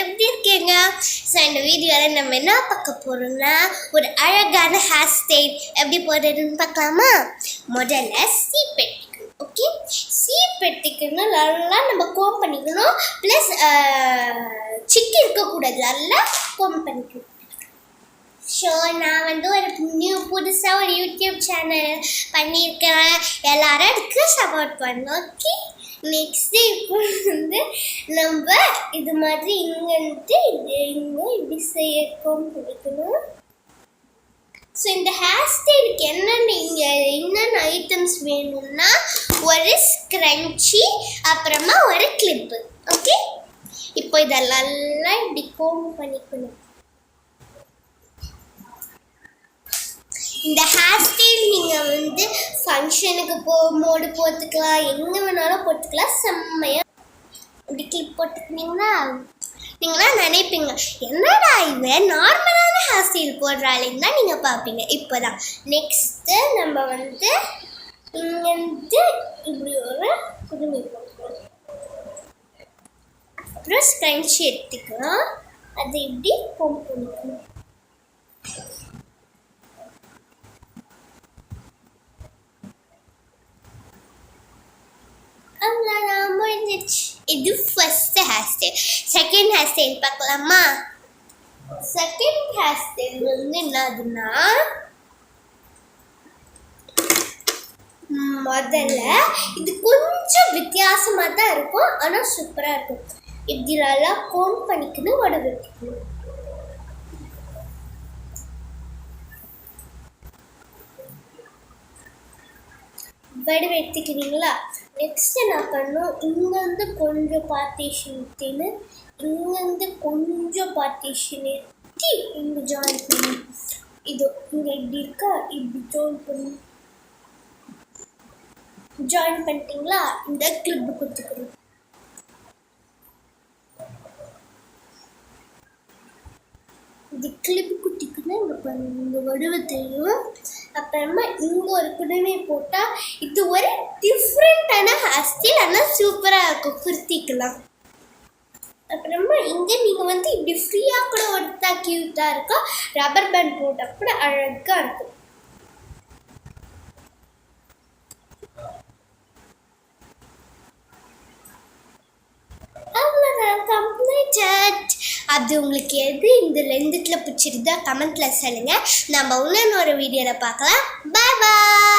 எல்லாரும் எப்படி இருக்கீங்க? ஸோ இந்த வீடியோவில் நம்ம என்ன பார்க்க போகிறோம்னா ஒரு அழகான ஹேர் ஸ்டைல் எப்படி போடுறதுன்னு பார்க்கலாமா? முதல்ல சீப்பெட்டிக்கணும். ஓகே, சீப்பெட்டிக்கணும் நல்லா நம்ம கோம் பண்ணிக்கணும். ப்ளஸ் சிக்கி இருக்கக்கூடாது, நல்லா கோம் பண்ணிக்கணும். ஸோ நான் ஒரு புதுசாக ஒரு யூடியூப் சேனல் பண்ணியிருக்கேன். எல்லாரும் அதுக்கு சப்போர்ட் பண்ணோம். ஓகே, நெக்ஸ்ட்டு இப்போ நம்ம இது மாதிரி இங்கேன்ட்டு இப்படி செய்யக்கும் பிடிக்கணும். ஸோ இந்த ஹேர் ஸ்டைலுக்கு என்னென்ன ஐட்டம்ஸ் வேணும்னா ஒரு ஸ்க்ரன்ச்சி, அப்புறமா ஒரு கிளிப்பு. ஓகே, இப்போ இதெல்லாம் இப்படி கோம் பண்ணிக்கணும். இந்த ஹேர் ஸ்டைல் நீங்கள் ஃபங்க்ஷனுக்கு போகும்போது போட்டுக்கலாம், எங்கே வேணாலும் போட்டுக்கலாம். செம்மையாக இப்படி கிளிப் போட்டுக்கினீங்களா, நீங்களாம் நினைப்பீங்க என்னடா இவன் நார்மலான ஹேர் ஸ்டைல் போடுறாளின்னு தான் நீங்கள் பார்ப்பீங்க. இப்போ தான் நெக்ஸ்ட்டு நம்ம இங்கேருந்து இப்படி ஒரு குடுமி போட்டுக்கலாம். அப்புறம் ஸ்க்ரன்ச்சி எடுத்துக்கலாம், அது இப்படி கோம் பண்ணிக்கணும். இது first hair style. Second hair style பார்க்கலாமா? செகண்ட் ஹேர் ஸ்டைல் என்னதுன்னா, முதல்ல இது கொஞ்சம் வித்தியாசமாக தான் இருக்கும், ஆனால் சூப்பராக இருக்கும். இப்படி நல்லா கோம் பண்ணிக்கணும், வடிவெடுத்துக்கணும். வடிவெடுத்துக்கிறீங்களா? நெக்ஸ்ட்டு நான் பண்ணோம், இங்கேருந்து கொஞ்சம் பார்ட்டிஷன் எடுத்துன்னு இங்கேருந்து கொஞ்சம் பார்ட்டிஷன் எடுத்து இங்கே ஜாயின் பண்ணி இது இங்கே இப்படி இருக்கா, இப்படி ஜாயின் பண்ணிட்டீங்களா? இந்த கிளிப்பு கொடுத்துக்கணும். இந்த கிளிப்பு குட்டிக்குன்னா இந்த வடிவத்தையும், அப்புறமா இங்கே ஒரு குடுமி போட்டால் இது ஒரு டிஃப்ரெண்ட்டான ஹேர் ஸ்டைல், ஆனால் சூப்பராக இருக்கும், குர்த்திக்கலாம். அப்புறமா இங்கே நீங்கள் இப்படி ஃப்ரீயாக கூட ஒருத்தா க்யூட்டாக இருக்கும். ரப்பர் பேண்ட் போட்டால் கூட அழகாக இருக்கும். அவ்வளோதான், கம்ப்ளீட்டட். அது உங்களுக்கு எது இந்த ரெண்டுத்தில் பிடிச்சிருந்தா கமெண்ட்டில் சொல்லுங்கள். நம்ம இன்னொரு வீடியோவில் பார்க்கலாம். பாய் பாய்.